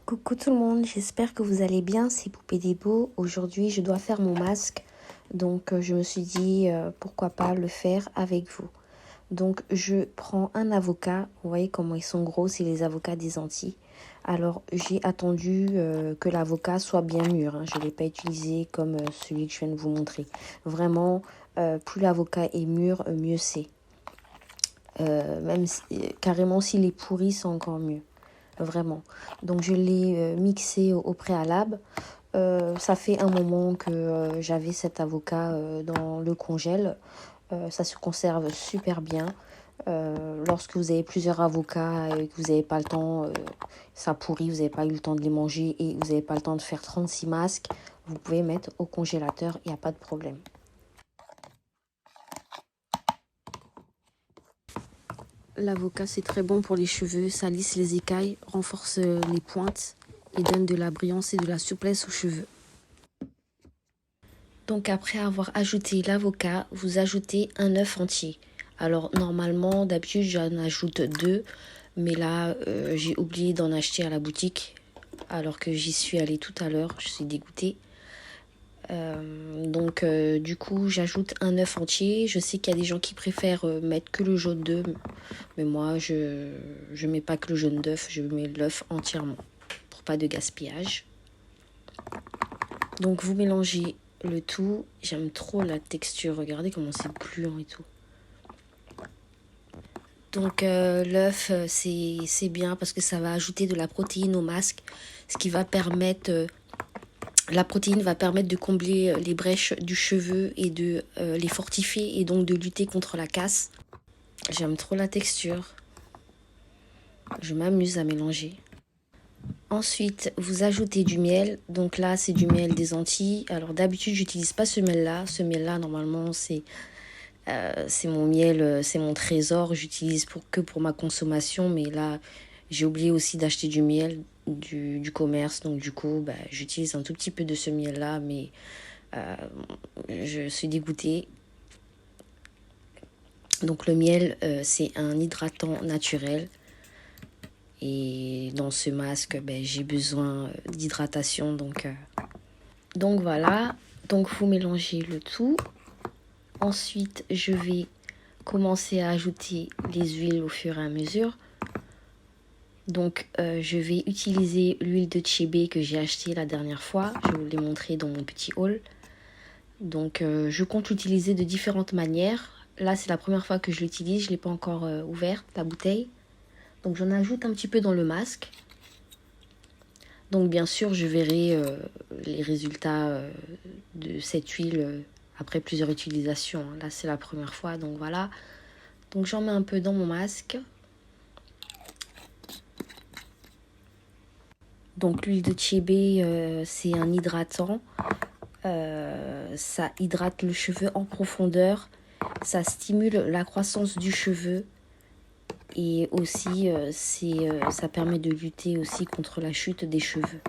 Coucou tout le monde, j'espère que vous allez bien, c'est Poupée des Beaux. Aujourd'hui, je dois faire mon masque, donc je me suis dit pourquoi pas le faire avec vous. Donc je prends un avocat, vous voyez comment ils sont gros, c'est les avocats des Antilles. Alors j'ai attendu que l'avocat soit bien mûr, hein. Je ne l'ai pas utilisé comme celui que je viens de vous montrer. Vraiment, plus l'avocat est mûr, mieux c'est. Même si, carrément s'il est pourri, c'est encore mieux. Vraiment. Donc je l'ai mixé au préalable. Ça fait un moment que j'avais cet avocat dans le congèle. Ça se conserve super bien. Lorsque vous avez plusieurs avocats et que vous n'avez pas le temps, ça pourrit, vous n'avez pas eu le temps de les manger et vous n'avez pas le temps de faire 36 masques, vous pouvez mettre au congélateur, il n'y a pas de problème. L'avocat, c'est très bon pour les cheveux, ça lisse les écailles, renforce les pointes et donne de la brillance et de la souplesse aux cheveux. Donc après avoir ajouté l'avocat, vous ajoutez un œuf entier. Alors normalement, d'habitude, j'en ajoute 2, mais là, j'ai oublié d'en acheter à la boutique, alors que j'y suis allée tout à l'heure, je suis dégoûtée. Donc du coup, j'ajoute un œuf entier. Je sais qu'il y a des gens qui préfèrent mettre que le jaune d'œuf, mais moi, je mets pas que le jaune d'œuf, je mets l'œuf entièrement, pour pas de gaspillage. Donc vous mélangez le tout. J'aime trop la texture, regardez comment c'est gluant et tout. Donc l'œuf, c'est bien parce que ça va ajouter de la protéine au masque, ce qui va permettre... la protéine va permettre de combler les brèches du cheveu et de les fortifier et donc de lutter contre la casse. J'aime trop la texture. Je m'amuse à mélanger. Ensuite, vous ajoutez du miel. Donc là, c'est du miel des Antilles. Alors d'habitude, j'utilise pas ce miel-là. Ce miel-là, normalement, c'est mon miel, c'est mon trésor. J'utilise que pour ma consommation. Mais là, j'ai oublié aussi d'acheter du miel du commerce. Donc du coup, j'utilise un tout petit peu de ce miel-là. Mais je suis dégoûtée. Donc le miel, c'est un hydratant naturel. Et dans ce masque, j'ai besoin d'hydratation. Donc voilà. Donc vous mélangez le tout. Ensuite, je vais commencer à ajouter les huiles au fur et à mesure. Donc je vais utiliser l'huile de tchébé que j'ai achetée la dernière fois. Je vous l'ai montré dans mon petit haul. Donc je compte l'utiliser de différentes manières. Là, c'est la première fois que je l'utilise. Je ne l'ai pas encore ouverte, la bouteille. Donc j'en ajoute un petit peu dans le masque. Donc bien sûr, je verrai les résultats de cette huile après plusieurs utilisations. Là, c'est la première fois, donc voilà. Donc j'en mets un peu dans mon masque. Donc l'huile de tchébé, c'est un hydratant. Ça hydrate le cheveu en profondeur. Ça stimule la croissance du cheveu. Et aussi, ça permet de lutter aussi contre la chute des cheveux.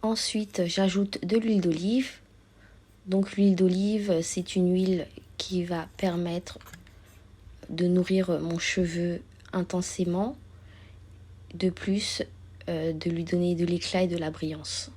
Ensuite, j'ajoute de l'huile d'olive. Donc l'huile d'olive, c'est une huile qui va permettre de nourrir mon cheveu intensément. De plus, de lui donner de l'éclat et de la brillance.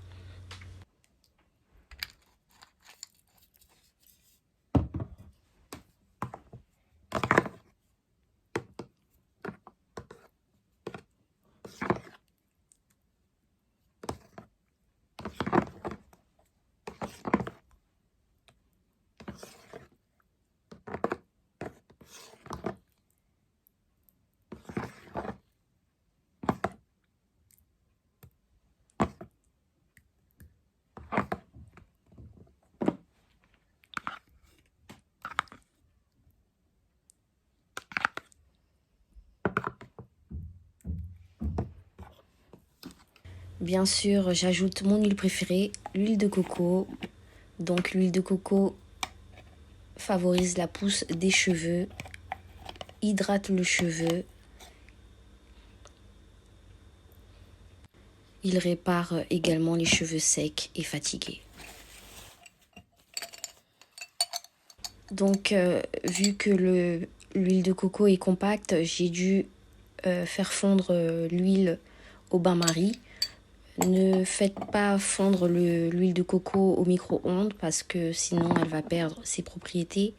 Bien sûr, j'ajoute mon huile préférée, l'huile de coco. Donc l'huile de coco favorise la pousse des cheveux, hydrate le cheveu. Il répare également les cheveux secs et fatigués. Donc, vu que l'huile de coco est compacte, j'ai dû faire fondre l'huile au bain-marie. Ne faites pas fondre l'huile de coco au micro-ondes parce que sinon elle va perdre ses propriétés.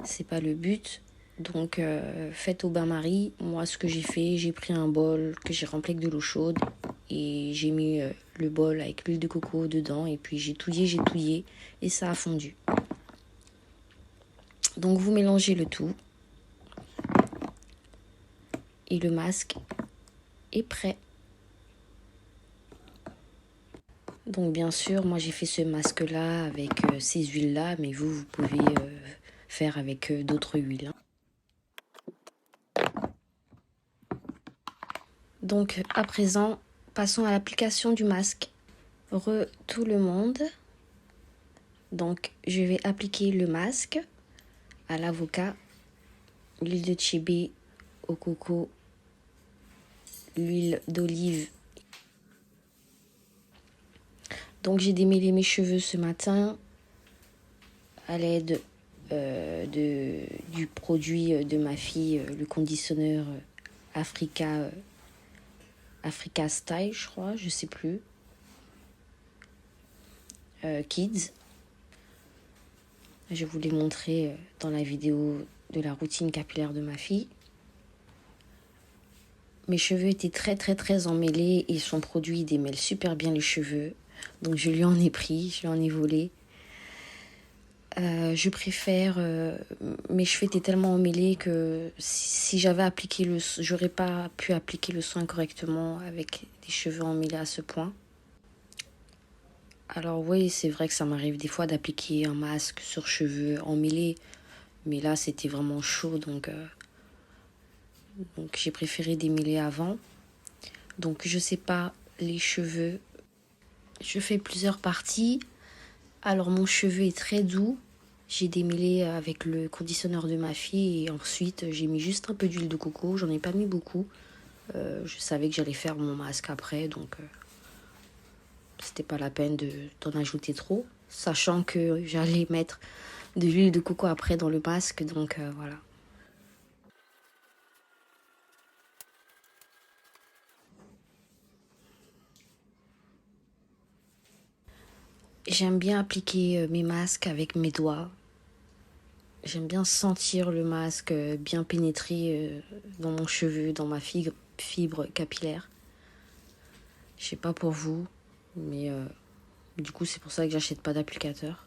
C'est pas le but. Donc faites au bain-marie. Moi ce que j'ai fait, j'ai pris un bol que j'ai rempli avec de l'eau chaude et j'ai mis le bol avec l'huile de coco dedans et puis j'ai touillé et ça a fondu. Donc vous mélangez le tout et le masque est prêt. Donc bien sûr, moi j'ai fait ce masque-là avec ces huiles-là, mais vous pouvez faire avec d'autres huiles. Donc à présent, passons à l'application du masque. Tout le monde. Donc je vais appliquer le masque à l'avocat, l'huile de chibé au coco, l'huile d'olive. Donc j'ai démêlé mes cheveux ce matin à l'aide du produit de ma fille, le conditionneur Africa Style, je crois, je sais plus. Kids. Je vous l'ai montré dans la vidéo de la routine capillaire de ma fille. Mes cheveux étaient très très très emmêlés et son produit démêle super bien les cheveux. Donc je lui en ai pris, je lui en ai volé. Je préfère... mes cheveux étaient tellement emmêlés que si j'avais appliqué j'aurais pas pu appliquer le soin correctement avec des cheveux emmêlés à ce point. Alors oui, c'est vrai que ça m'arrive des fois d'appliquer un masque sur cheveux emmêlés. Mais là, c'était vraiment chaud, donc j'ai préféré démêler avant. Donc je sépare les cheveux. Je fais plusieurs parties. Alors mon cheveu est très doux. J'ai démêlé avec le conditionneur de ma fille et ensuite j'ai mis juste un peu d'huile de coco. J'en ai pas mis beaucoup. Je savais que j'allais faire mon masque après, donc c'était pas la peine d'en ajouter trop. Sachant que j'allais mettre de l'huile de coco après dans le masque, donc voilà. J'aime bien appliquer mes masques avec mes doigts. J'aime bien sentir le masque bien pénétrer dans mon cheveu, dans ma fibre capillaire. Je sais pas pour vous, mais du coup c'est pour ça que j'achète pas d'applicateur.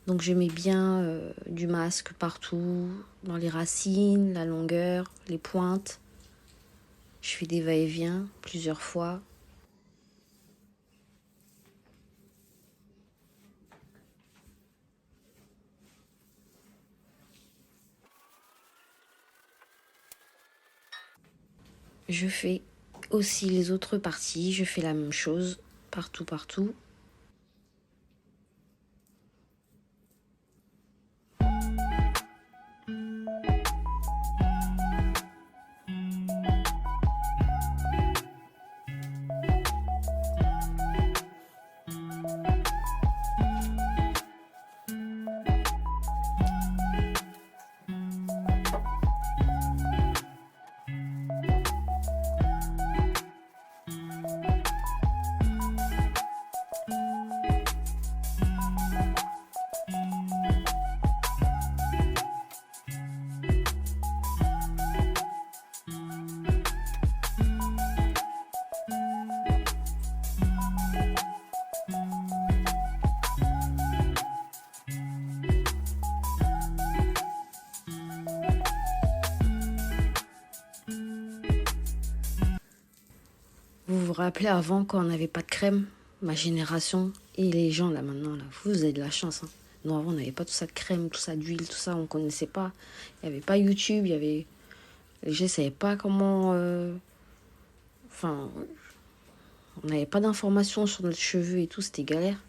Donc je mets bien du masque partout, dans les racines, la longueur, les pointes. Je fais des va-et-vient plusieurs fois. Je fais aussi les autres parties, je fais la même chose partout. Vous vous rappelez avant quand on n'avait pas de crème, ma génération et les gens là maintenant, là, vous avez de la chance. Hein. Non, avant on n'avait pas tout ça de crème, tout ça d'huile, tout ça, on connaissait pas. Il n'y avait pas YouTube, les gens ne savaient pas comment... Enfin, on n'avait pas d'informations sur notre cheveu et tout, c'était galère.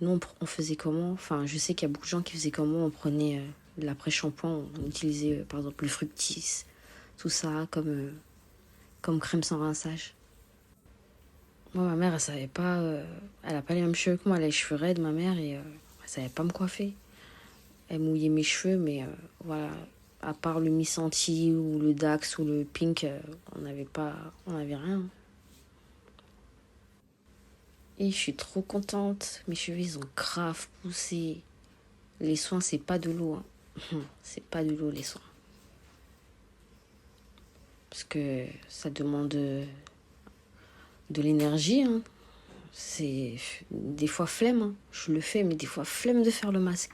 Nous, on faisait comment? Enfin, je sais qu'il y a beaucoup de gens qui faisaient comment. On prenait de l'après-shampoing, on utilisait par exemple le fructis, tout ça comme crème sans rinçage. Moi, ma mère, elle savait pas. Elle a pas les mêmes cheveux que moi. Elle a les cheveux raides, ma mère, et elle savait pas me coiffer. elle mouillait mes cheveux, mais voilà, à part le Miss Anti ou le Dax ou le Pink, on n'avait rien. Et je suis trop contente, mes cheveux ils ont grave poussé. Les soins c'est pas de l'eau, hein. C'est pas de l'eau les soins. Parce que ça demande de l'énergie, hein. C'est des fois flemme, hein. Je le fais, mais des fois flemme de faire le masque.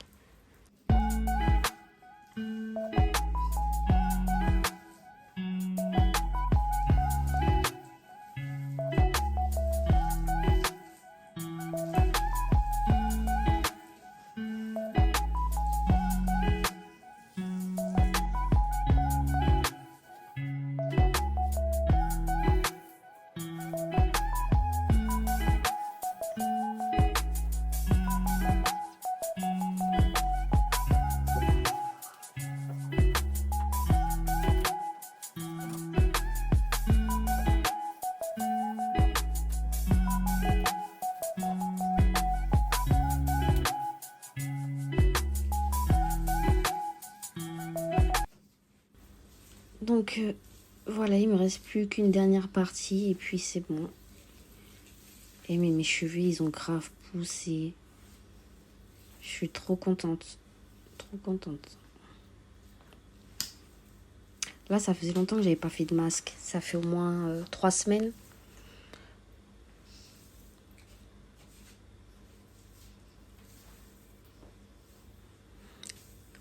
Donc voilà, il me reste plus qu'une dernière partie et puis c'est bon. Et mais mes cheveux, ils ont grave poussé. Je suis trop contente. Trop contente. Là, ça faisait longtemps que j'avais pas fait de masque. Ça fait au moins 3 semaines.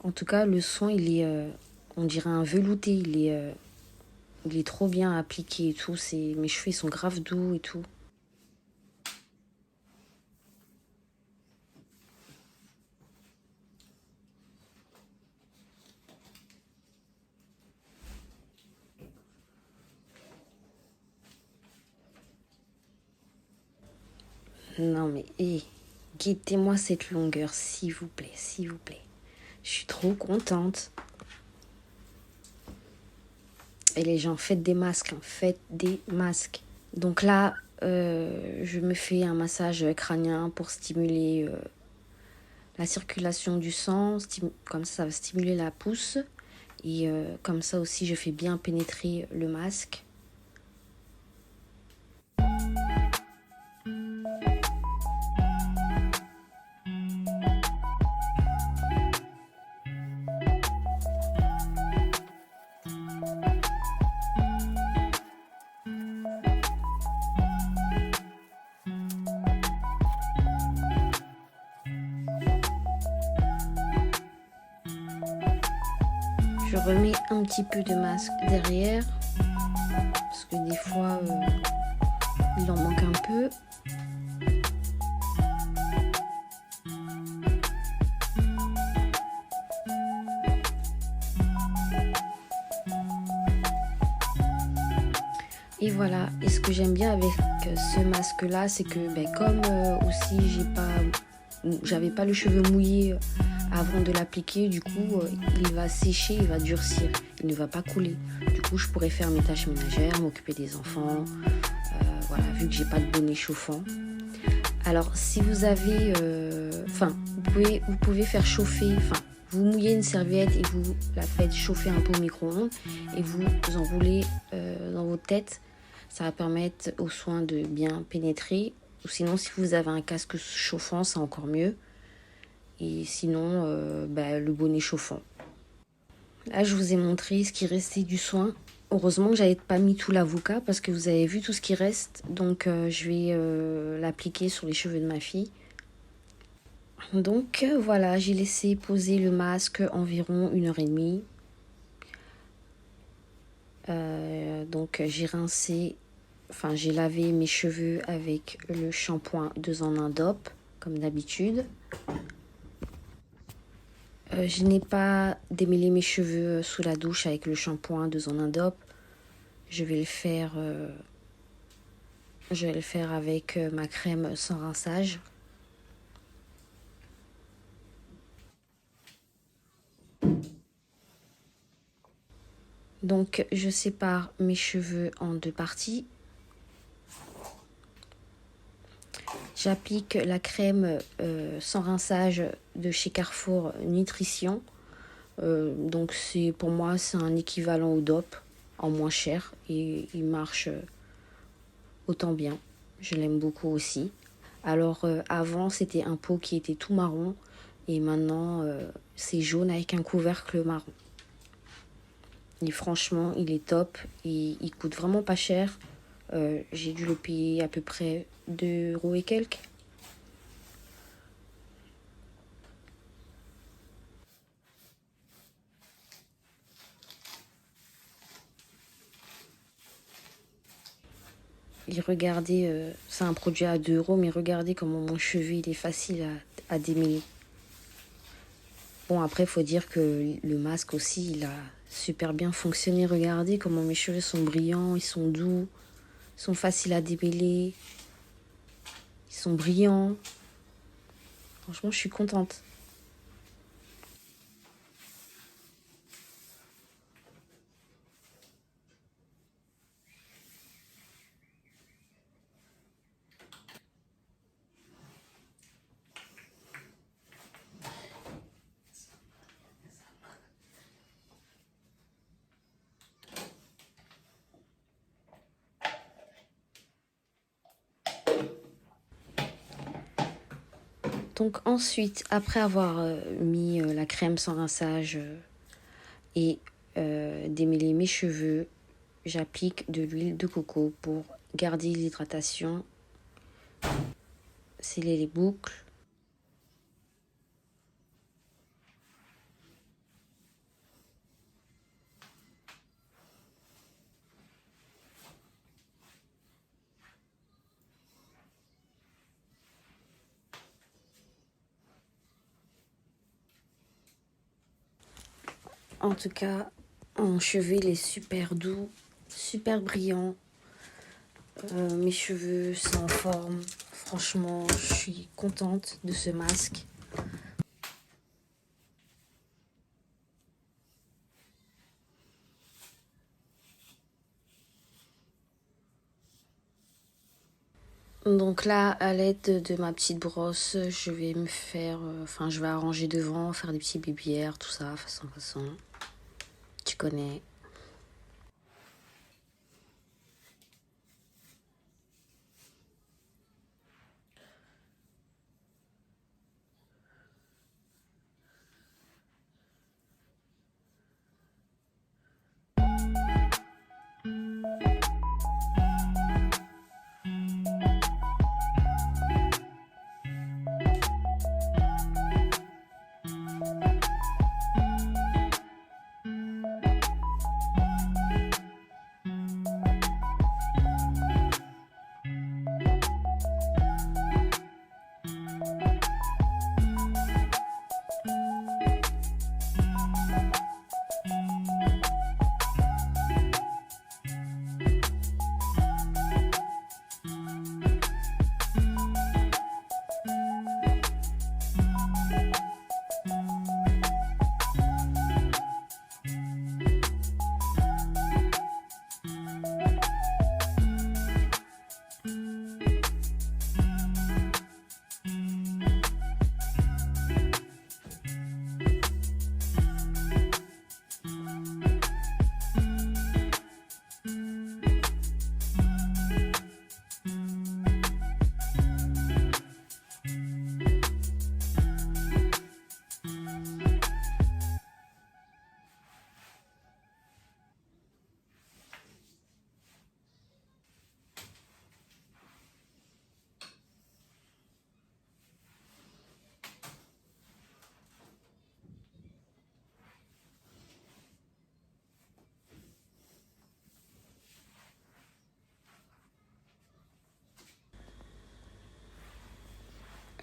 En tout cas, le soin, il est, on dirait un velouté. Il est trop bien appliqué et tout. Mes cheveux, ils sont grave doux et tout. Non mais, guettez-moi cette longueur, s'il vous plaît, s'il vous plaît. Je suis trop contente. Et les gens, faites des masques, hein, faites des masques. Donc là, je me fais un massage crânien pour stimuler la circulation du sang. Comme ça va stimuler la pousse. Et comme ça aussi, je fais bien pénétrer le masque. Je remets un petit peu de masque derrière. Parce que des fois, il en manque un peu. Et voilà, et ce que j'aime bien avec ce masque là, c'est que comme aussi j'avais pas le cheveu mouillé avant de l'appliquer, du coup il va sécher, il va durcir, il ne va pas couler. Du coup je pourrais faire mes tâches ménagères, m'occuper des enfants, voilà, vu que j'ai pas de bonnet chauffant. Alors si vous avez, vous pouvez faire chauffer, vous mouillez une serviette et vous la faites chauffer un peu au micro-ondes et vous enroulez dans votre tête. Ça va permettre aux soins de bien pénétrer. Ou sinon, si vous avez un casque chauffant, c'est encore mieux. Et sinon, le bonnet chauffant. Là, je vous ai montré ce qui restait du soin. Heureusement que j'avais pas mis tout l'avocat parce que vous avez vu tout ce qui reste. Donc, je vais l'appliquer sur les cheveux de ma fille. Donc, voilà, j'ai laissé poser le masque environ 1h30. Donc, j'ai lavé mes cheveux avec le shampoing 2 en 1 DOP, comme d'habitude. Je n'ai pas démêlé mes cheveux sous la douche avec le shampoing 2 en 1 DOP. Je vais le faire avec ma crème sans rinçage. Donc, je sépare mes cheveux en 2 parties. J'applique la crème sans rinçage de chez Carrefour Nutrition. Donc pour moi c'est un équivalent au DOP en moins cher et il marche autant bien. Je l'aime beaucoup aussi. Alors avant c'était un pot qui était tout marron et maintenant c'est jaune avec un couvercle marron. Et franchement il est top et il coûte vraiment pas cher. J'ai dû le payer à peu près 2 € et quelques. Et regardez, c'est un produit à 2 €, mais regardez comment mon cheveu il est facile à démêler. Bon, après, il faut dire que le masque aussi, il a super bien fonctionné. Regardez comment mes cheveux sont brillants, ils sont doux, ils sont faciles à démêler, ils sont brillants. Franchement, je suis contente. Donc ensuite, après avoir mis la crème sans rinçage et démêlé mes cheveux, j'applique de l'huile de coco pour garder l'hydratation, sceller les boucles. En tout cas, mon cheveu il est super doux, super brillant. Mes cheveux sont en forme. Franchement, je suis contente de ce masque. Donc là, à l'aide de ma petite brosse, je vais me faire... je vais arranger devant, faire des petits baby-hairs, tout ça, façon. Tu connais.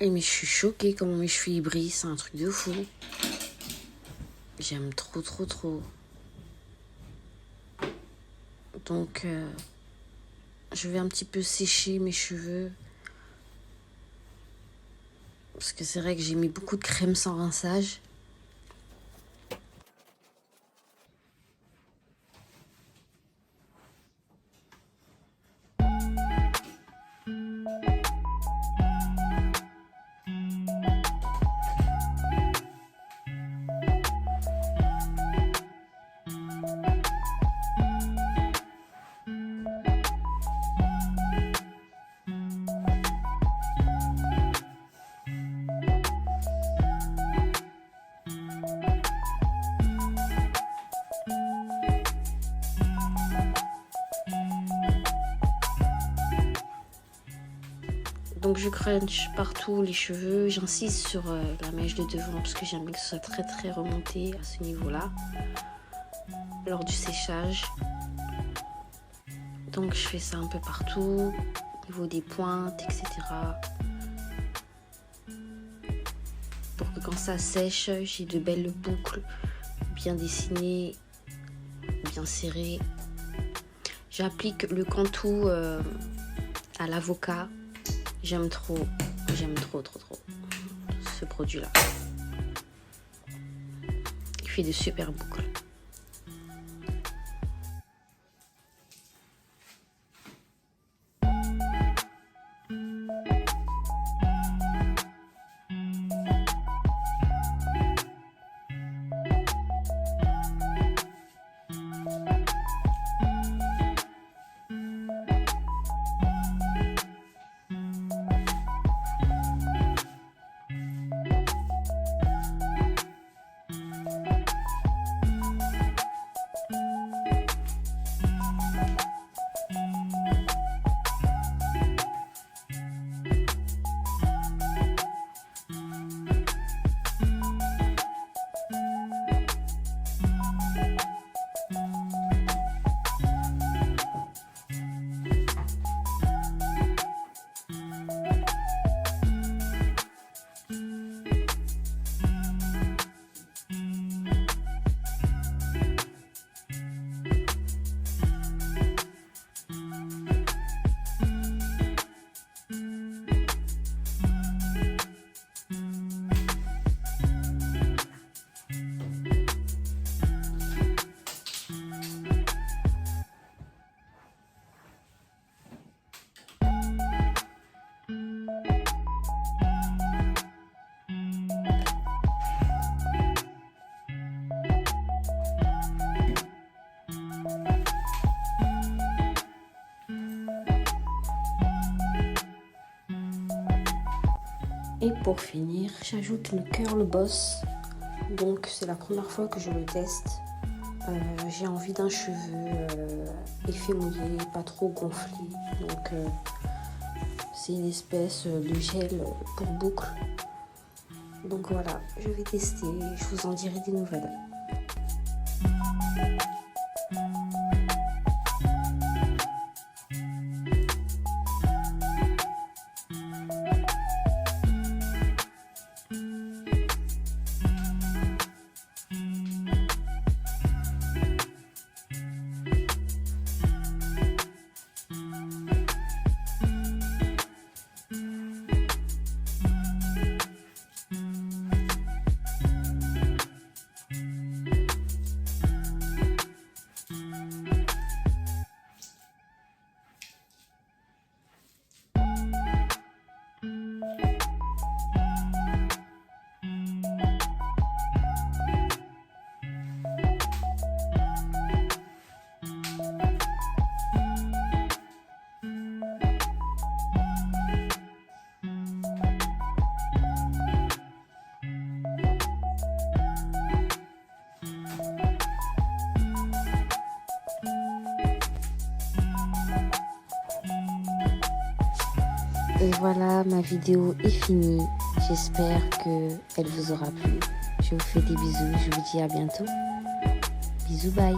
Mais je suis choquée comment mes cheveux ils brillent, c'est un truc de fou. J'aime trop, trop, trop. Donc, je vais un petit peu sécher mes cheveux. Parce que c'est vrai que j'ai mis beaucoup de crème sans rinçage. Donc je crunch partout les cheveux. J'insiste sur la mèche de devant parce que j'aime que ce soit très très remonté à ce niveau-là lors du séchage. Donc je fais ça un peu partout, au niveau des pointes, etc. Pour que quand ça sèche, j'ai de belles boucles bien dessinées, bien serrées. J'applique le Cantu à l'avocat. J'aime trop ce produit-là. Il fait de super boucles. Et pour finir, j'ajoute le Curl Boss. Donc c'est la première fois que je le teste. J'ai envie d'un cheveu effet mouillé, pas trop gonflé. Donc c'est une espèce de gel pour boucle. Donc voilà, je vais tester, je vous en dirai des nouvelles. Et voilà, ma vidéo est finie. J'espère qu'elle vous aura plu. Je vous fais des bisous. Je vous dis à bientôt. Bisous, bye.